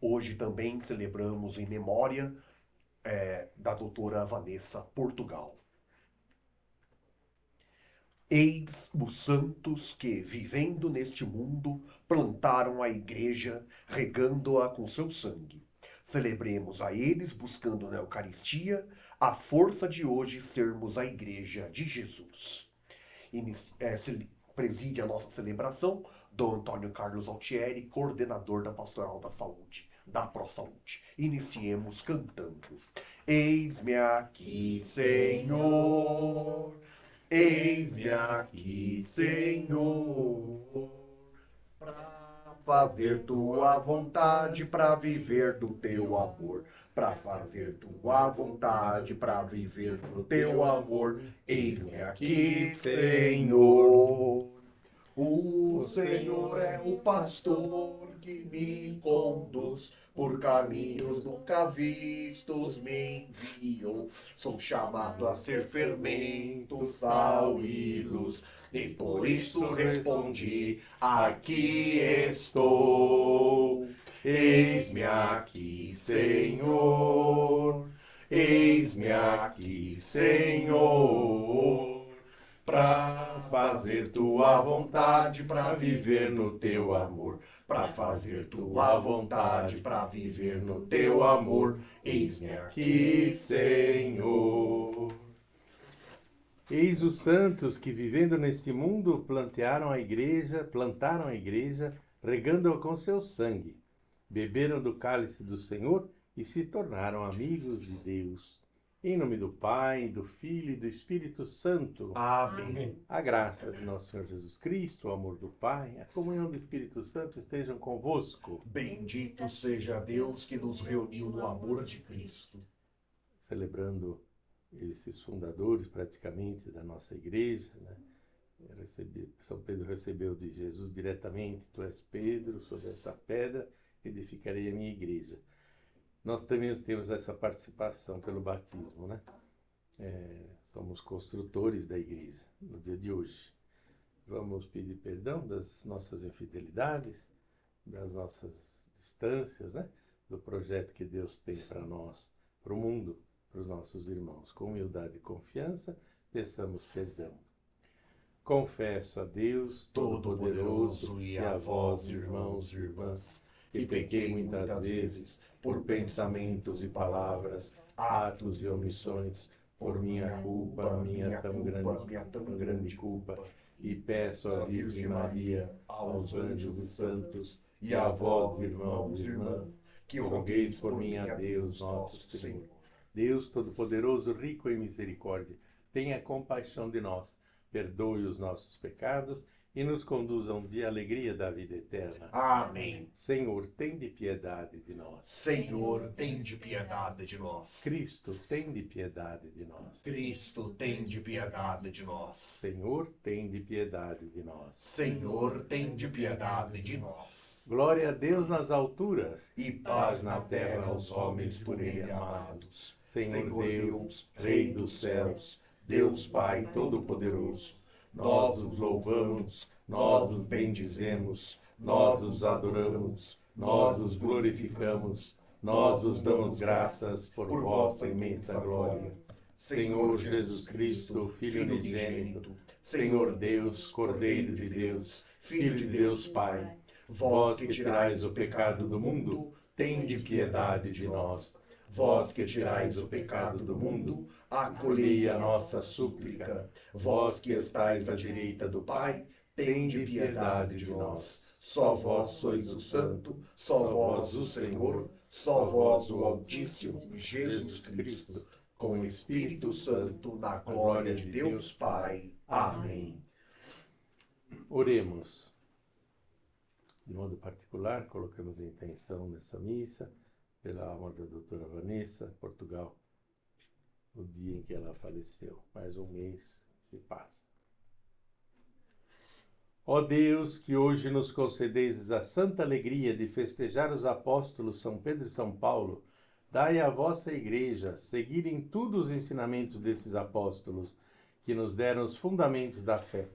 Hoje também celebramos em memória da doutora Vanessa Portugal. Eis os santos que, vivendo neste mundo, plantaram a igreja, regando-a com seu sangue. Celebremos a eles, buscando na Eucaristia a força de hoje sermos a igreja de Jesus. Preside a nossa celebração Dom Antônio Carlos Altieri, coordenador da Pastoral da Saúde, da ProSaúde. Iniciemos cantando. Eis-me aqui, Senhor. Eis-me aqui, Senhor, para fazer tua vontade, para viver do teu amor. Para fazer tua vontade, para viver do teu amor. Eis-me aqui, Senhor. O Senhor é o pastor que me conduz por caminhos nunca vistos, me enviou. Sou chamado a ser fermento, sal e luz, e por isso respondi: aqui estou. Eis-me aqui, Senhor. Eis-me aqui, Senhor, para fazer tua vontade, para viver no teu amor. Para fazer tua vontade, para viver no teu amor. Eis-me aqui, Senhor. Eis os santos que, vivendo neste mundo, plantaram a igreja, regando-a com seu sangue. Beberam do cálice do Senhor e se tornaram amigos de Deus. Em nome do Pai, do Filho e do Espírito Santo. Amém. A graça de nosso Senhor Jesus Cristo, o amor do Pai, a comunhão do Espírito Santo estejam convosco. Bendito seja Deus que nos reuniu no amor de Cristo. Celebrando esses fundadores praticamente da nossa igreja, né? São Pedro recebeu de Jesus diretamente: tu és Pedro, sobre essa pedra edificarei a minha igreja. Nós também temos essa participação pelo batismo, né? Somos construtores da igreja no dia de hoje. Vamos pedir perdão das nossas infidelidades, das nossas distâncias, né? Do projeto que Deus tem para nós, para o mundo, para os nossos irmãos. Com humildade e confiança, peçamos perdão. Confesso a Deus Todo-Poderoso e a vós, irmãos e irmãs, que pequei muitas vezes por pensamentos e palavras, atos e omissões, por minha culpa, minha tão grande culpa, e peço à Virgem Maria, aos anjos e santos, e a vós, irmãos e irmãs, que rogueis por mim a Deus nosso Senhor. Deus Todo-Poderoso, rico em misericórdia, tenha compaixão de nós, perdoe os nossos pecados e nos conduza a um dia à alegria da vida eterna. Amém. Senhor, tende piedade de nós. Senhor, tende piedade de nós. Cristo, tende piedade de nós. Cristo, tende piedade de nós. Senhor, tende piedade de nós. Senhor, tende piedade de nós. Glória a Deus nas alturas e paz na terra aos homens por ele amados. Senhor Deus, Rei dos céus, Deus Pai Todo-Poderoso, nós os louvamos, nós os bendizemos, nós os adoramos, nós os glorificamos, nós os damos graças por vossa imensa glória. Senhor Jesus Cristo, Filho unigênito, Senhor Deus, Cordeiro de Deus, Filho de Deus Pai, vós que tirais o pecado do mundo, tende piedade de nós. Vós que tirais o pecado do mundo, acolhei a nossa súplica. Vós que estais à direita do Pai, tende piedade de nós. Só vós sois o Santo, só vós o Senhor, só vós o Altíssimo, Jesus Cristo, com o Espírito Santo, na glória de Deus Pai. Amém. Oremos. De modo particular, colocamos em intenção nessa missa pela alma da doutora Vanessa Portugal, no dia em que ela faleceu. Mais um mês se passa. Ó Deus, que hoje nos concedeis a santa alegria de festejar os apóstolos São Pedro e São Paulo, dai à vossa Igreja seguir em tudo os ensinamentos desses apóstolos, que nos deram os fundamentos da fé.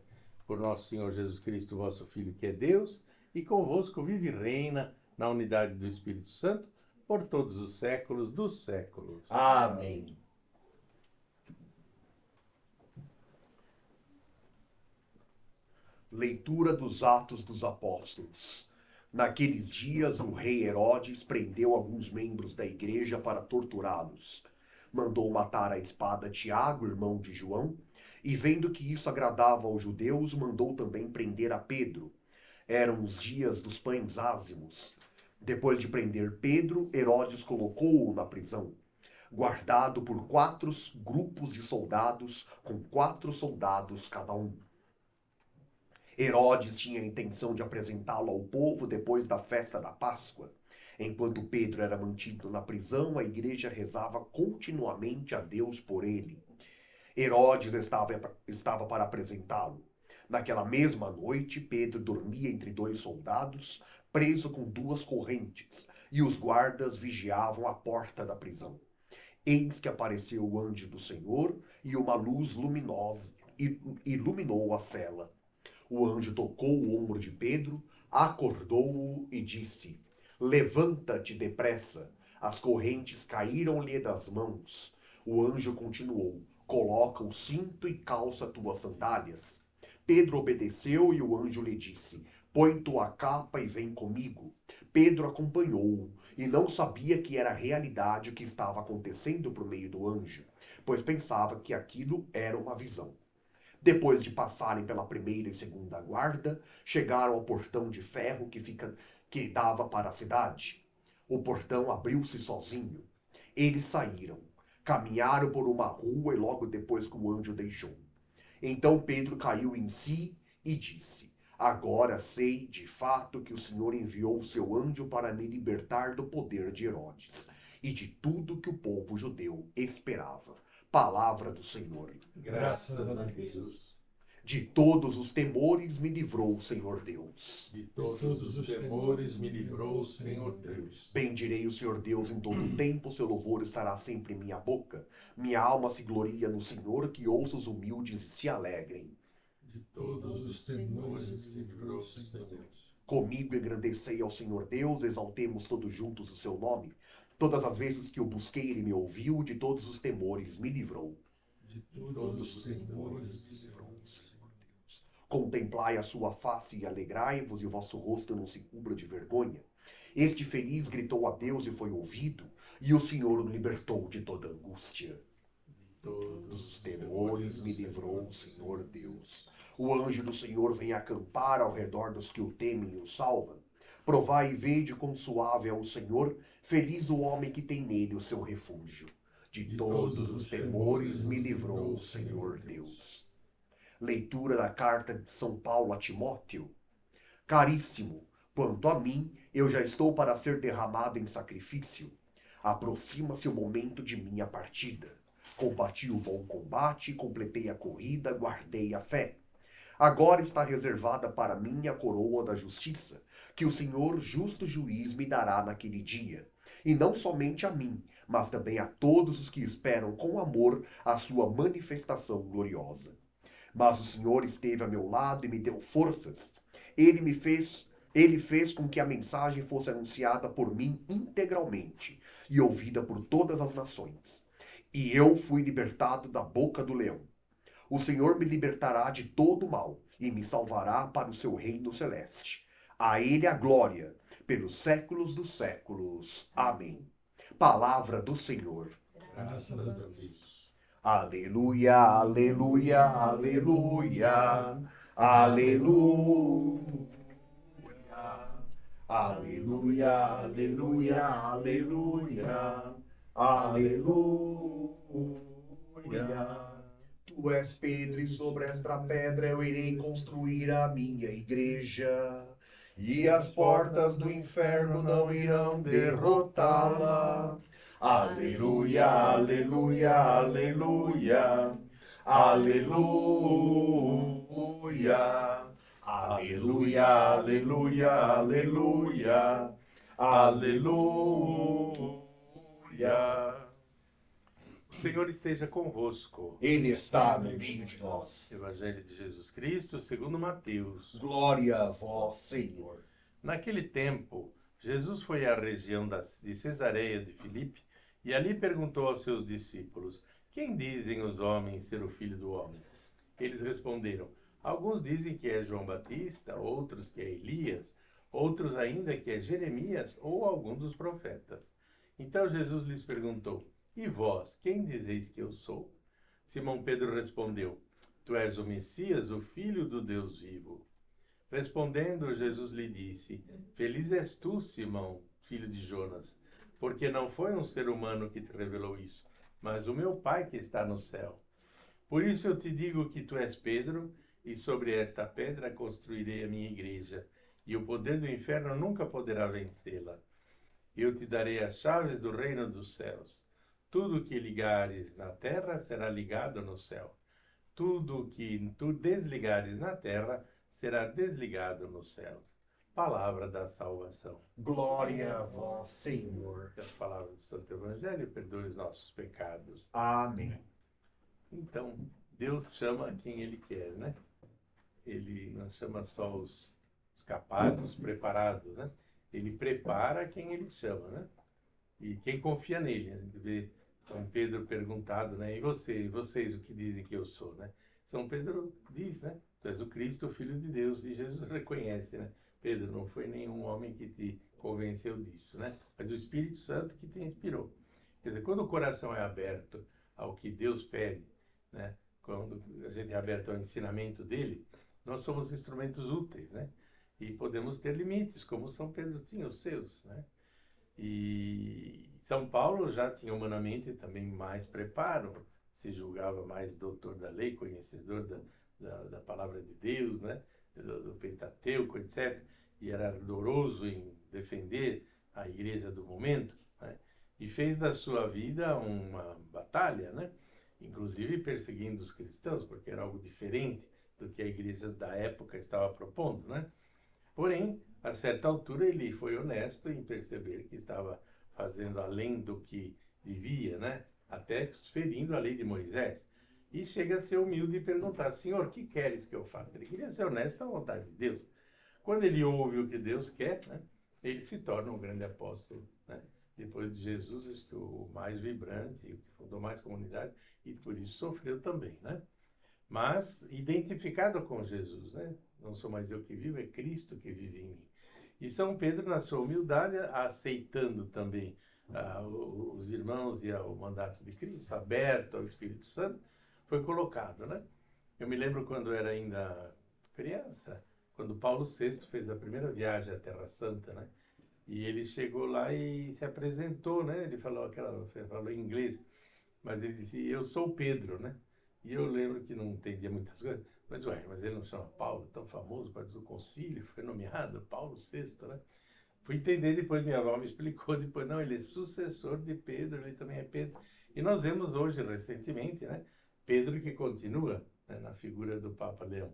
Por nosso Senhor Jesus Cristo, vosso Filho, que é Deus, e convosco vive e reina na unidade do Espírito Santo, por todos os séculos dos séculos. Amém. Leitura dos Atos dos Apóstolos. Naqueles dias, o rei Herodes prendeu alguns membros da igreja para torturá-los. Mandou matar à espada Tiago, irmão de João, e vendo que isso agradava aos judeus, mandou também prender a Pedro. Eram os dias dos pães ázimos. Depois de prender Pedro, Herodes colocou-o na prisão, guardado por 4 grupos de soldados, com 4 soldados cada um. Herodes tinha a intenção de apresentá-lo ao povo depois da festa da Páscoa. Enquanto Pedro era mantido na prisão, a igreja rezava continuamente a Deus por ele. Herodes estava para apresentá-lo. Naquela mesma noite, Pedro dormia entre 2 soldados, preso com 2 correntes, e os guardas vigiavam a porta da prisão. Eis que apareceu o anjo do Senhor, e uma luz luminosa iluminou a cela. O anjo tocou o ombro de Pedro, acordou-o e disse: Levanta-te depressa. As correntes caíram-lhe das mãos. O anjo continuou: Coloca o cinto e calça tuas sandálias. Pedro obedeceu e o anjo lhe disse: Põe tua capa e vem comigo. Pedro acompanhou-o e não sabia que era realidade o que estava acontecendo por meio do anjo, pois pensava que aquilo era uma visão. Depois de passarem pela primeira e segunda guarda, chegaram ao portão de ferro que dava para a cidade. O portão abriu-se sozinho. Eles saíram, caminharam por uma rua e logo depois que o anjo deixou. Então Pedro caiu em si e disse: Agora sei de fato que o Senhor enviou o seu anjo para me libertar do poder de Herodes e de tudo que o povo judeu esperava. Palavra do Senhor. Graças a Deus. De todos os temores me livrou o Senhor Deus. De todos os temores me livrou o Senhor Deus. Bendirei o Senhor Deus em todo o tempo, seu louvor estará sempre em minha boca. Minha alma se gloria no Senhor, que ouça os humildes e se alegrem. De todos os temores me livrou o Senhor. Comigo engrandecei ao Senhor Deus, exaltemos todos juntos o seu nome. Todas as vezes que o busquei, ele me ouviu, de todos os temores me livrou. De todos os temores me livrou o Senhor Deus. Contemplai a sua face e alegrai-vos, e o vosso rosto não se cubra de vergonha. Este feliz gritou a Deus e foi ouvido, e o Senhor o libertou de toda angústia. De todos Os temores me livrou o Senhor Deus. O anjo do Senhor vem acampar ao redor dos que o temem e o salva. Provai e vede quão suave é o Senhor, feliz o homem que tem nele o seu refúgio. De todos os temores me livrou o Senhor Deus. Leitura da carta de São Paulo a Timóteo. Caríssimo, quanto a mim, eu já estou para ser derramado em sacrifício. Aproxima-se o momento de minha partida. Combati o bom combate, completei a corrida, guardei a fé. Agora está reservada para mim a coroa da justiça, que o Senhor, justo juiz, me dará naquele dia. E não somente a mim, mas também a todos os que esperam com amor a sua manifestação gloriosa. Mas o Senhor esteve a meu lado e me deu forças. Ele fez com que a mensagem fosse anunciada por mim integralmente e ouvida por todas as nações. E eu fui libertado da boca do leão. O Senhor me libertará de todo o mal e me salvará para o seu reino celeste. A ele a glória, pelos séculos dos séculos. Amém. Palavra do Senhor. Graças a Deus. Aleluia, aleluia, aleluia, aleluia. Aleluia, aleluia, aleluia, aleluia. Tu és Pedro, e sobre esta pedra eu irei construir a minha igreja, e as portas do inferno não irão derrotá-la. Aleluia, aleluia, aleluia, aleluia. Aleluia, aleluia, aleluia, aleluia. O Senhor esteja convosco. Ele está no meio de nós. Evangelho de Jesus Cristo, segundo Mateus. Glória a vós, Senhor. Naquele tempo, Jesus foi à região de Cesareia de Filipe e ali perguntou aos seus discípulos: Quem dizem os homens ser o Filho do Homem? Eles responderam: Alguns dizem que é João Batista, outros que é Elias, outros ainda que é Jeremias ou algum dos profetas. Então Jesus lhes perguntou: E vós, quem dizeis que eu sou? Simão Pedro respondeu: Tu és o Messias, o Filho do Deus vivo. Respondendo, Jesus lhe disse: Feliz és tu, Simão, filho de Jonas, porque não foi um ser humano que te revelou isso, mas o meu Pai que está no céu. Por isso eu te digo que tu és Pedro, e sobre esta pedra construirei a minha igreja, e o poder do inferno nunca poderá vencê-la. Eu te darei as chaves do reino dos céus. Tudo que ligares na terra será ligado no céu. Tudo que tu desligares na terra será desligado no céu. Palavra da salvação. Glória a vós, Senhor. Que as palavras do Santo Evangelho perdoem os nossos pecados. Amém. Então, Deus chama quem Ele quer, né? Ele não chama só os capazes, os preparados, né? Ele prepara quem Ele chama, né? E quem confia nele. A gente vê São Pedro perguntado, né? E vocês, o que dizem que eu sou, né? São Pedro diz, né? Tu és o Cristo, o Filho de Deus. E Jesus reconhece, né? Pedro, não foi nenhum homem que te convenceu disso, né? Mas o Espírito Santo que te inspirou. Quer dizer, quando o coração é aberto ao que Deus pede, né? Quando a gente é aberto ao ensinamento dele, nós somos instrumentos úteis, né? E podemos ter limites, como São Pedro tinha os seus, né? E São Paulo já tinha humanamente também mais preparo, se julgava mais doutor da lei, conhecedor da palavra de Deus, né? do Pentateuco, etc. E era ardoroso em defender a igreja do momento, né? E fez da sua vida uma batalha, né? Inclusive perseguindo os cristãos, porque era algo diferente do que a igreja da época estava propondo, né? Porém, a certa altura ele foi honesto em perceber que estava fazendo além do que devia, né? Até ferindo a lei de Moisés. E chega a ser humilde e perguntar: Senhor, o que queres que eu faça? Ele queria ser honesto à vontade de Deus. Quando ele ouve o que Deus quer, né? Ele se torna um grande apóstolo, né? Depois de Jesus, acho que o mais vibrante, o que fundou mais comunidade, e por isso sofreu também, né? Mas identificado com Jesus, né? Não sou mais eu que vivo, é Cristo que vive em mim. E São Pedro, na sua humildade, aceitando também os irmãos e o mandato de Cristo, aberto ao Espírito Santo, foi colocado, né? Eu me lembro quando era ainda criança, quando Paulo VI fez a primeira viagem à Terra Santa, né? E ele chegou lá e se apresentou, né? Ele falou em inglês, mas ele disse: Eu sou Pedro, né? E eu lembro que não entendia muitas coisas, mas ele não chama Paulo, tão famoso, para do concílio, foi nomeado Paulo VI, né? Fui entender depois, minha avó me explicou depois, não, ele é sucessor de Pedro, ele também é Pedro. E nós vemos hoje, recentemente, né? Pedro que continua, né, na figura do Papa Leão.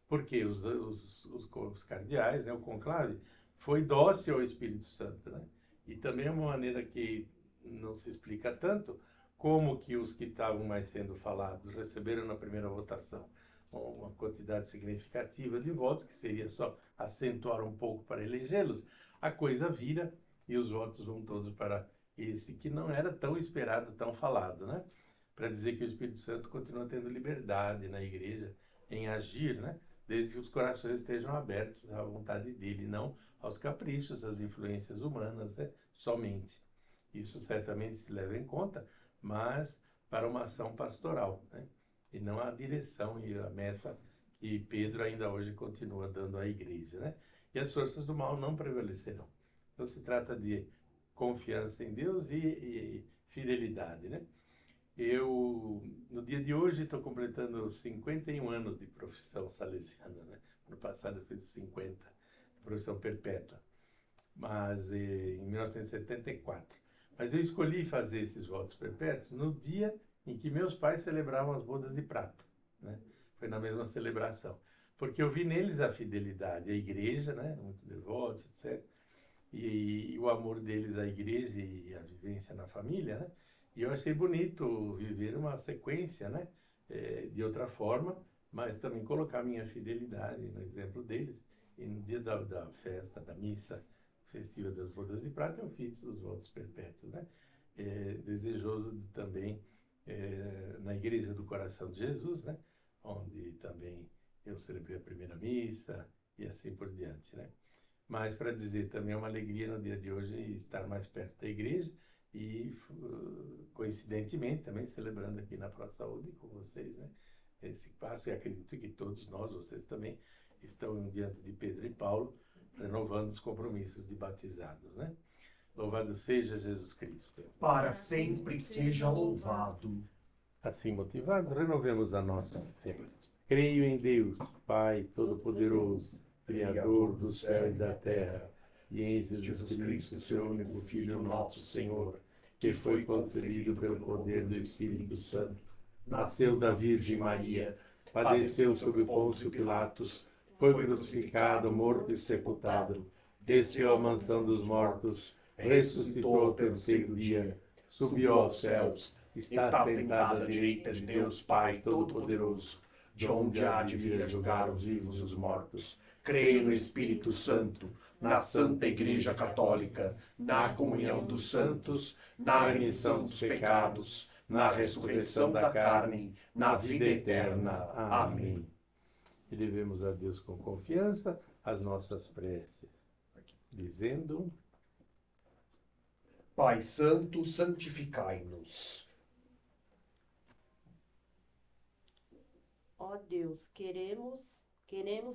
Porque os cardeais, né, o conclave, foi dócil ao Espírito Santo, né? E também é uma maneira que não se explica tanto, como que os que estavam mais sendo falados receberam na primeira votação uma quantidade significativa de votos, que seria só acentuar um pouco para elegê-los, a coisa vira e os votos vão todos para esse que não era tão esperado, tão falado, né? Para dizer que o Espírito Santo continua tendo liberdade na igreja em agir, né? Desde que os corações estejam abertos à vontade dele, não aos caprichos, às influências humanas, né? Somente. Isso certamente se leva em conta, mas para uma ação pastoral, né? E não a direção e a meta que Pedro ainda hoje continua dando à igreja, né? E as forças do mal não prevalecerão. Então se trata de confiança em Deus e fidelidade, né? Eu, no dia de hoje, estou completando 51 anos de profissão salesiana, né? No passado eu fiz 50, profissão perpétua, mas em 1974. Mas eu escolhi fazer esses votos perpétuos no dia em que meus pais celebravam as bodas de prata, né? Foi na mesma celebração, porque eu vi neles a fidelidade à igreja, né? Muito devotos, etc. E o amor deles à igreja e a vivência na família, né? E eu achei bonito viver uma sequência, né? De outra forma, mas também colocar minha fidelidade no exemplo deles. E no dia da festa, da missa, festiva das bodas de prata, é o ofício dos votos perpétuos, né? Desejoso também na Igreja do Coração de Jesus, né? Onde também eu celebrei a primeira missa e assim por diante, né? Mas para dizer também é uma alegria no dia de hoje estar mais perto da igreja e coincidentemente também celebrando aqui na Pro Saúde com vocês, né? Esse passo, e acredito que todos nós, vocês também, estão diante de Pedro e Paulo, renovando os compromissos de batizados, né? Louvado seja Jesus Cristo. Para sempre seja louvado. Assim motivados, renovemos a nossa fé. Creio em Deus, Pai Todo-Poderoso, Criador do céu e da terra, e em Jesus Cristo, seu único Filho, nosso Senhor, que foi concebido pelo poder do Espírito Santo, nasceu da Virgem Maria, padeceu sob Pôncio Pilatos, foi crucificado, morto e sepultado, desceu à mansão dos mortos, ressuscitou ao terceiro dia, subiu aos céus, está sentado à direita de Deus Pai Todo-Poderoso, de onde há de vir a julgar os vivos e os mortos. Creio no Espírito Santo, na Santa Igreja Católica, na comunhão dos santos, na remissão dos pecados, na ressurreição da carne, na vida eterna. Amém. Elevemos a Deus com confiança as nossas preces, dizendo: Pai Santo, santificai-nos. Ó Deus, queremos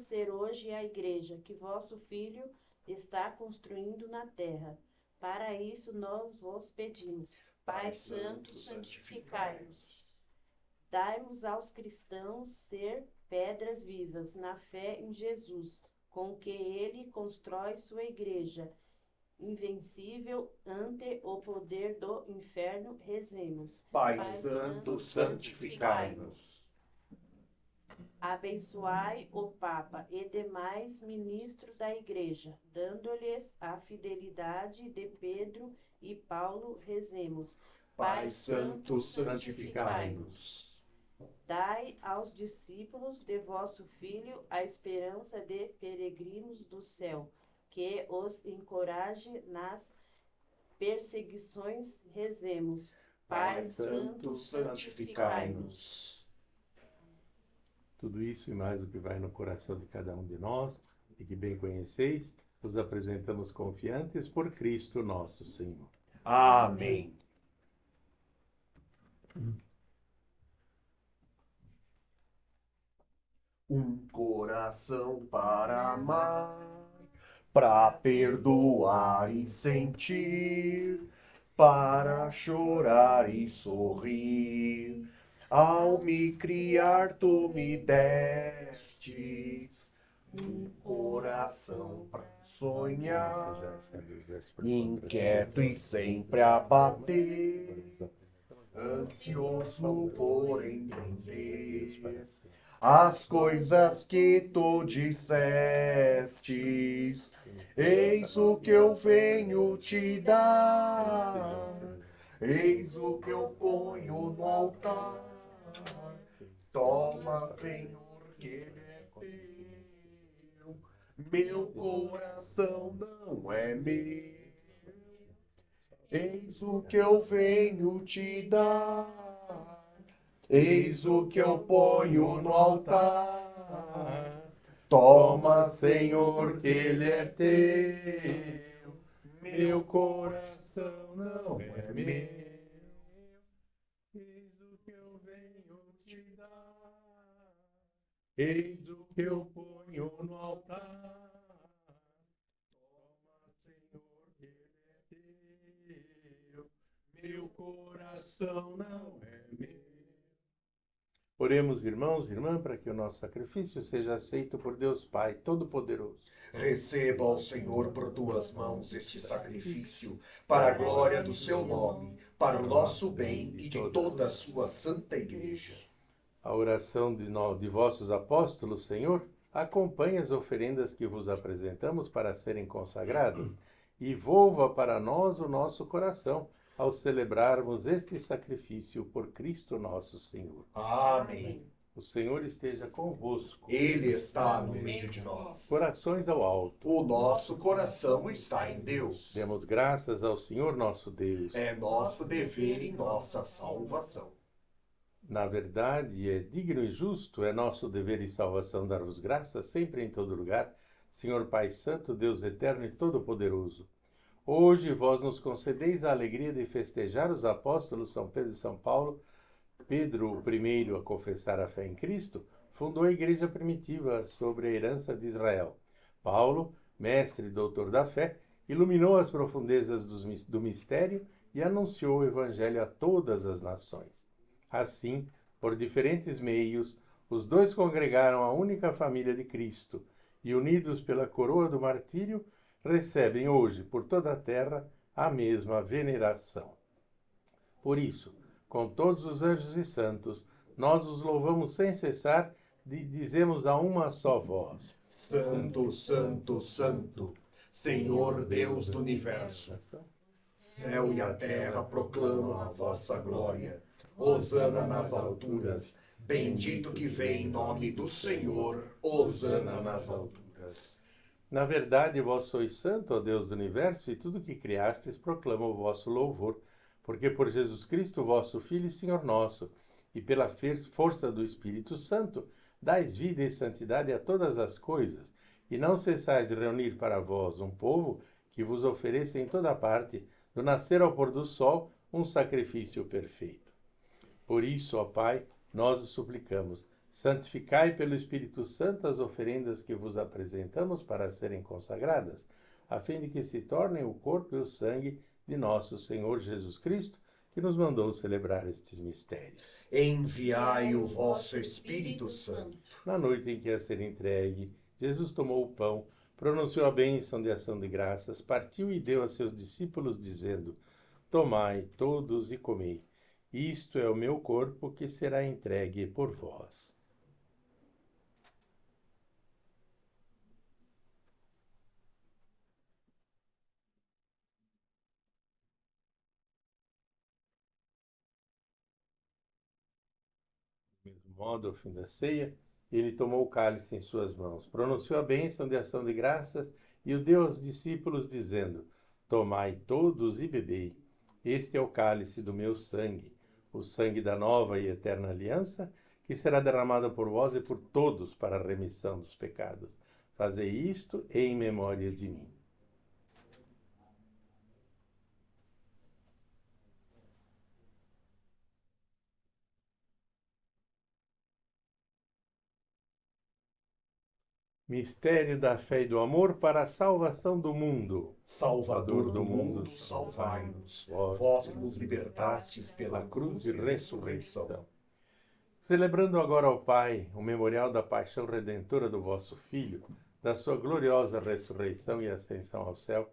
ser hoje a igreja que vosso Filho está construindo na terra. Para isso nós vos pedimos. Pai Santo, santificai-nos. Dai-nos aos cristãos ser pedras vivas na fé em Jesus, com que ele constrói sua igreja, invencível ante o poder do inferno. Rezemos. Pai Santo, santificai-nos. Abençoai o Papa e demais ministros da Igreja, dando-lhes a fidelidade de Pedro e Paulo. Rezemos. Pai Santo, santificai-nos. Dai aos discípulos de vosso Filho a esperança de peregrinos do céu, que os encoraje nas perseguições. Rezemos. Pai Santo, santificai-nos. Tudo isso e mais o que vai no coração de cada um de nós, e que bem conheceis, vos apresentamos confiantes por Cristo nosso Senhor. Amém. Um coração para amar, para perdoar e sentir, para chorar e sorrir. Ao me criar, tu me destes um coração para sonhar, inquieto e sempre a bater, ansioso por entender as coisas que tu dissestes. Eis o que eu venho te dar, eis o que eu ponho no altar. Toma, Senhor, que ele é teu. Meu coração não é meu. Eis o que eu venho te dar, eis o que eu ponho no altar. Toma, Senhor, que ele é teu. Meu coração não é meu. Eis o que eu venho te dar, eis o que eu ponho no altar. Toma, Senhor, que ele é teu. Meu coração não é meu. Oremos, irmãos e irmãs, para que o nosso sacrifício seja aceito por Deus Pai Todo-Poderoso. Receba, ó Senhor, por tuas mãos este sacrifício, para a glória do seu nome, para o nosso bem e de toda a sua santa igreja. A oração de vossos apóstolos, Senhor, acompanhe as oferendas que vos apresentamos para serem consagradas e volva para nós o nosso coração ao celebrarmos este sacrifício por Cristo nosso Senhor. Amém. O Senhor esteja convosco. Ele está no meio de nós. Corações ao alto. O nosso coração está em Deus. Demos graças ao Senhor nosso Deus. É nosso dever e nossa salvação. Na verdade, é digno e justo, é nosso dever e salvação dar-vos graças sempre e em todo lugar, Senhor Pai Santo, Deus eterno e todo-poderoso. Hoje vós nos concedeis a alegria de festejar os apóstolos São Pedro e São Paulo. Pedro, o primeiro a confessar a fé em Cristo, fundou a igreja primitiva sobre a herança de Israel. Paulo, mestre e doutor da fé, iluminou as profundezas do mistério e anunciou o evangelho a todas as nações. Assim, por diferentes meios, os dois congregaram a única família de Cristo e, unidos pela coroa do martírio, recebem hoje por toda a terra a mesma veneração. Por isso, com todos os anjos e santos, nós os louvamos sem cessar e dizemos a uma só voz: Santo, Santo, Santo, Senhor Deus do universo. Céu e a terra proclamam a vossa glória. Hosana nas alturas. Bendito que vem em nome do Senhor. Hosana nas alturas. Na verdade, vós sois santo, ó Deus do universo, e tudo que criastes proclama o vosso louvor, porque por Jesus Cristo, vosso Filho e Senhor nosso, e pela força do Espírito Santo, dais vida e santidade a todas as coisas, e não cessais de reunir para vós um povo que vos ofereça em toda parte, do nascer ao pôr do sol, um sacrifício perfeito. Por isso, ó Pai, nós os suplicamos, santificai pelo Espírito Santo as oferendas que vos apresentamos para serem consagradas, a fim de que se tornem o corpo e o sangue de nosso Senhor Jesus Cristo, que nos mandou celebrar estes mistérios. Enviai o vosso Espírito Santo. Na noite em que ia ser entregue, Jesus tomou o pão, pronunciou a bênção de ação de graças, partiu e deu a seus discípulos, dizendo: Tomai todos e comei. Isto é o meu corpo que será entregue por vós. Do mesmo modo, ao fim da ceia, ele tomou o cálice em suas mãos, pronunciou a bênção de ação de graças e o deu aos discípulos, dizendo: Tomai todos e bebei. Este é o cálice do meu sangue, o sangue da nova e eterna aliança, que será derramado por vós e por todos para a remissão dos pecados. Fazei isto em memória de mim. Mistério da fé e do amor para a salvação do mundo. Salvador do mundo, salvai-nos. Vós que nos libertastes pela cruz e ressurreição. Celebrando agora ao Pai o memorial da paixão redentora do vosso Filho, da sua gloriosa ressurreição e ascensão ao céu,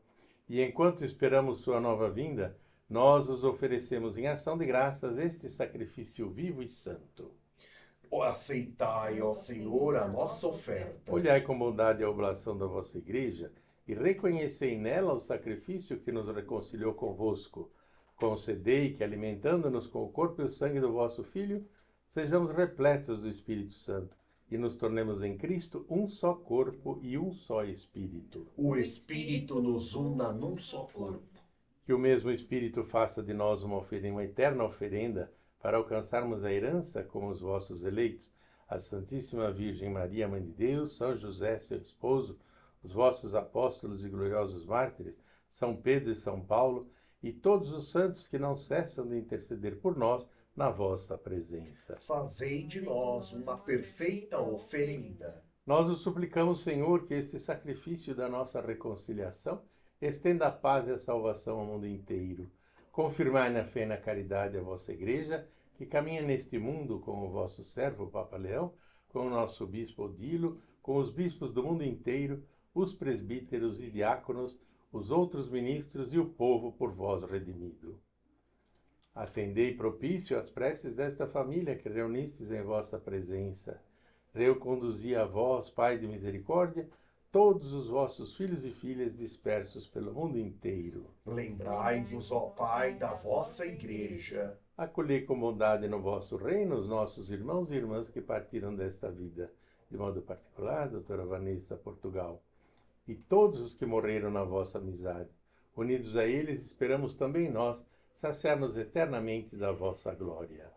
e enquanto esperamos sua nova vinda, nós os oferecemos em ação de graças este sacrifício vivo e santo. Aceitai, ó Senhor, a nossa oferta. Olhai com bondade a oblação da vossa Igreja e reconhecei nela o sacrifício que nos reconciliou convosco. Concedei que, alimentando-nos com o corpo e o sangue do vosso Filho, sejamos repletos do Espírito Santo e nos tornemos em Cristo um só corpo e um só Espírito. O Espírito nos una num só corpo. Que o mesmo Espírito faça de nós uma eterna oferenda para alcançarmos a herança com os vossos eleitos, a Santíssima Virgem Maria, Mãe de Deus, São José, seu esposo, os vossos apóstolos e gloriosos mártires, São Pedro e São Paulo, e todos os santos que não cessam de interceder por nós na vossa presença. Fazei de nós uma perfeita oferenda. Nós os suplicamos, Senhor, que este sacrifício da nossa reconciliação estenda a paz e a salvação ao mundo inteiro. Confirmai na fé e na caridade a vossa Igreja, que caminha neste mundo com o vosso servo, o Papa Leão, com o nosso Bispo Odilo, com os bispos do mundo inteiro, os presbíteros e diáconos, os outros ministros e o povo por vós redimido. Atendei propício às preces desta família que reunistes em vossa presença. Reconduzi a vós, Pai de misericórdia, todos os vossos filhos e filhas dispersos pelo mundo inteiro. Lembrai-vos, ó Pai, da vossa Igreja. Acolhei com bondade no vosso reino os nossos irmãos e irmãs que partiram desta vida, de modo particular, doutora Vanessa, Portugal, e todos os que morreram na vossa amizade. Unidos a eles, esperamos também nós saciar-nos eternamente da vossa glória.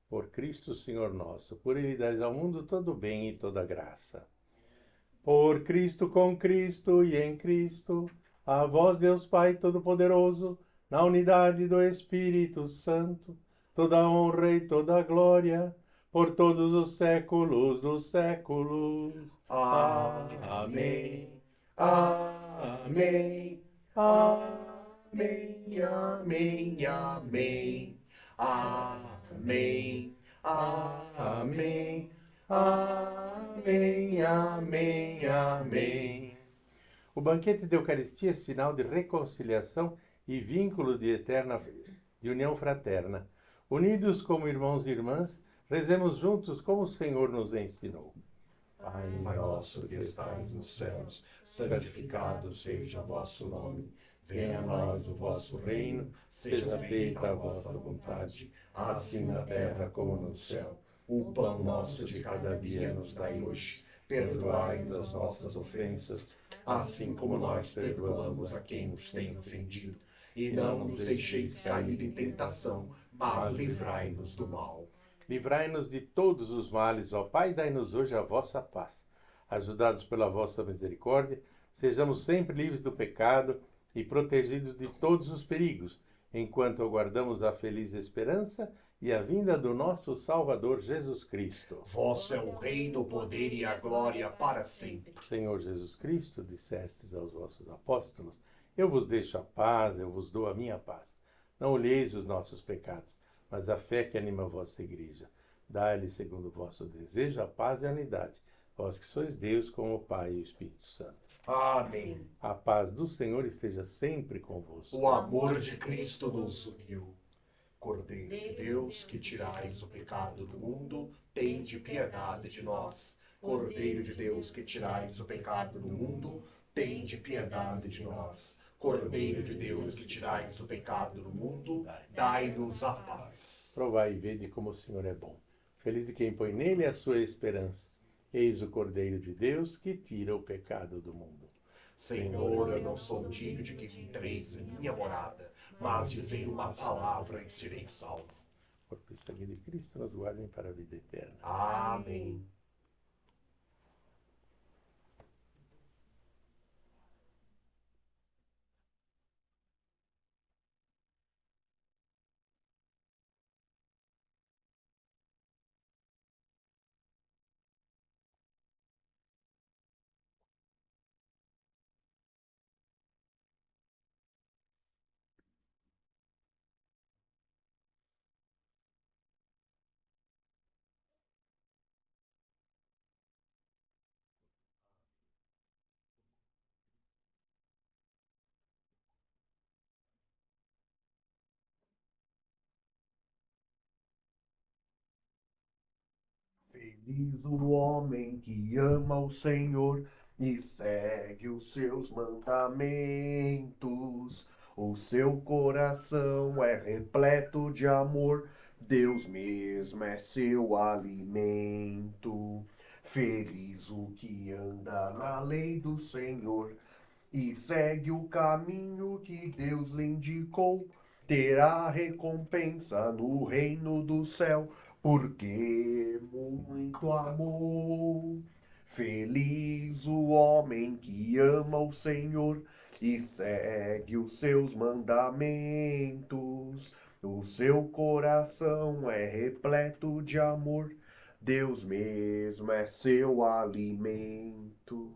Por Cristo, Senhor nosso, por Ele dais ao mundo todo o bem e toda a graça. Por Cristo, com Cristo e em Cristo, a vós, Deus Pai Todo-Poderoso, na unidade do Espírito Santo, toda a honra e toda a glória, por todos os séculos dos séculos. Amém. Amém. Amém. Amém. Amém. Amém. Amém. Amém. Amém. Amém. O banquete da Eucaristia é sinal de reconciliação e vínculo de união fraterna. Unidos como irmãos e irmãs, rezemos juntos como o Senhor nos ensinou. Pai nosso que estais nos céus, santificado seja o vosso nome. Venha a nós o vosso reino, seja feita a vossa vontade, assim na terra como no céu. O pão nosso de cada dia nos dai hoje. Perdoai-nos as nossas ofensas, assim como nós perdoamos a quem nos tem ofendido. E não nos deixeis cair em tentação, mas livrai-nos do mal. Livrai-nos de todos os males, ó Pai, dai-nos hoje a vossa paz. Ajudados pela vossa misericórdia, sejamos sempre livres do pecado e protegidos de todos os perigos, enquanto aguardamos a feliz esperança e a vinda do nosso Salvador Jesus Cristo. Vosso é o reino, o poder e a glória para sempre. Senhor Jesus Cristo, dissestes aos vossos apóstolos, eu vos deixo a paz, eu vos dou a minha paz. Não olheis os nossos pecados, mas a fé que anima a vossa igreja. Dai-lhe, segundo o vosso desejo, a paz e a unidade, vós que sois Deus com o Pai e o Espírito Santo. Amém. A paz do Senhor esteja sempre convosco. O amor de Cristo nos uniu. Cordeiro de Deus, que tirais o pecado do mundo, tende piedade de nós. Cordeiro de Deus, que tirais o pecado do mundo, tende piedade de nós. Cordeiro de Deus, que tirais o pecado do mundo, dai-nos a paz. Provai e vede como o Senhor é bom. Feliz de quem põe nele a sua esperança. Eis o Cordeiro de Deus que tira o pecado do mundo. Senhor, eu não sou digno de que entreis em minha morada, mas dizei uma palavra e serei salvo. Corpo e sangue de Cristo nos guardem para a vida eterna. Amém. Feliz o homem que ama o Senhor e segue os seus mandamentos. O seu coração é repleto de amor, Deus mesmo é seu alimento. Feliz o que anda na lei do Senhor e segue o caminho que Deus lhe indicou, terá recompensa no reino do céu, porque muito amou. Feliz o homem que ama o Senhor e segue os seus mandamentos. O seu coração é repleto de amor, Deus mesmo é seu alimento.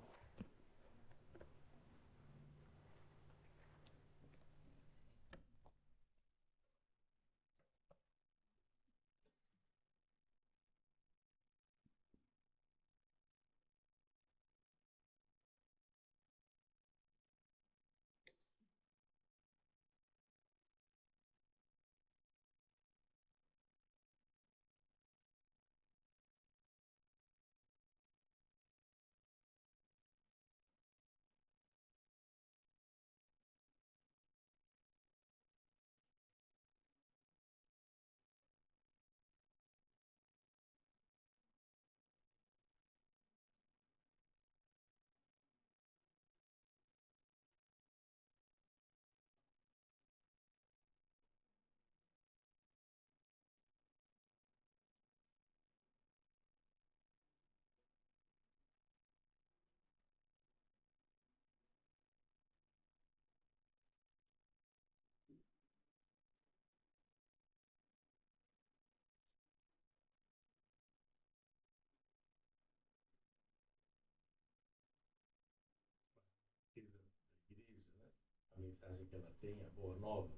mensagem que ela tem, a Boa Nova,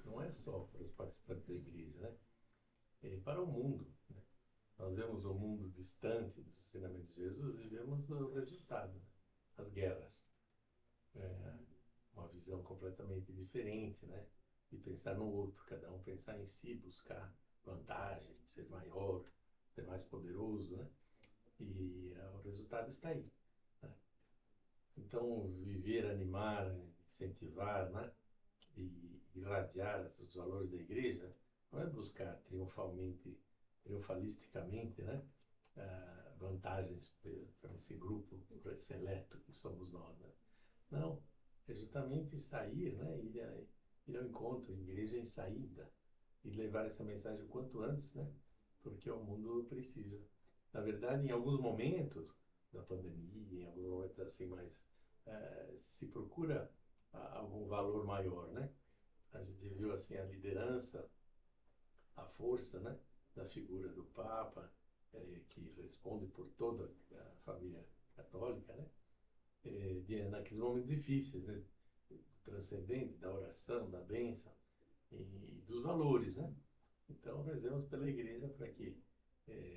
não é só para os participantes da igreja, né? É para o mundo, né? Nós vemos o mundo distante dos ensinamentos de Jesus e vemos o resultado, né? As guerras. Uma visão completamente diferente, né? De pensar no outro, cada um pensar em si, buscar vantagem, ser maior, ser mais poderoso, né? E o resultado está aí, né? Então, viver, animar, incentivar, né? E irradiar esses valores da igreja não é buscar triunfalisticamente, né? Vantagens para esse grupo seleto que somos nós, né? Não, é justamente sair, né? Ir ao encontro, igreja em saída, e levar essa mensagem o quanto antes, né? Porque o mundo precisa. Na verdade, em alguns momentos da pandemia, em alguns momentos assim mais, se procura algum valor maior, né? A gente viu assim a liderança, a força, né? Da figura do Papa, que responde por toda a família católica, né? Naqueles momentos difíceis, né? Transcendente da oração, da bênção e dos valores, né? Então, rezemos pela igreja para que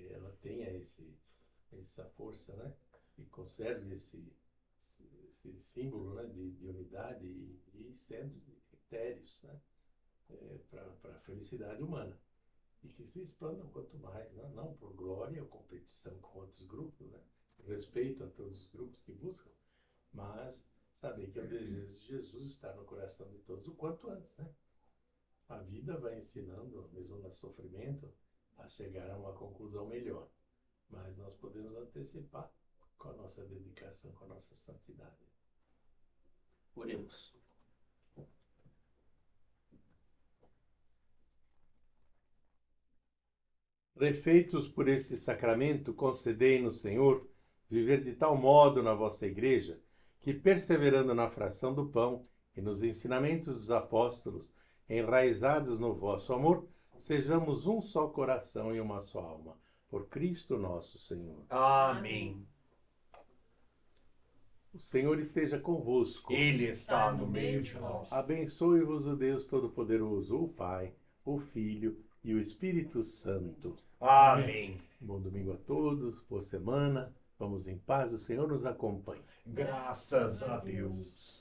ela tenha essa força, né? E conserve esse símbolo, né? de unidade e sendo critérios, né? Para a felicidade humana. E que se expandam quanto mais, né? Não por glória ou competição com outros grupos, né? Respeito a todos os grupos que buscam, mas saber que o desejo de Jesus está no coração de todos o quanto antes, né? A vida vai ensinando, mesmo no sofrimento, a chegar a uma conclusão melhor. Mas nós podemos antecipar com a nossa dedicação, com a nossa santidade. Oremos. Refeitos por este sacramento, concedei-nos, Senhor, viver de tal modo na vossa igreja, que, perseverando na fração do pão e nos ensinamentos dos apóstolos, enraizados no vosso amor, sejamos um só coração e uma só alma. Por Cristo nosso Senhor. Amém. O Senhor esteja convosco. Ele está no meio de nós. Abençoe-vos o Deus Todo-Poderoso, o Pai, o Filho e o Espírito Santo. Amém. Bom domingo a todos, boa semana. Vamos em paz, o Senhor nos acompanhe. Graças a Deus.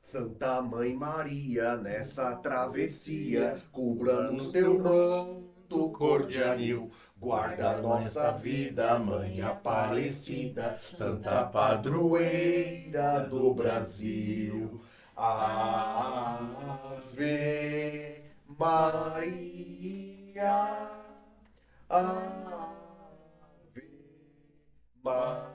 Santa Mãe Maria, nessa travessia, cubra-nos teu manto cor de anil. Guarda nossa vida, Mãe Aparecida, Santa Padroeira do Brasil. Ave Maria, Ave Maria.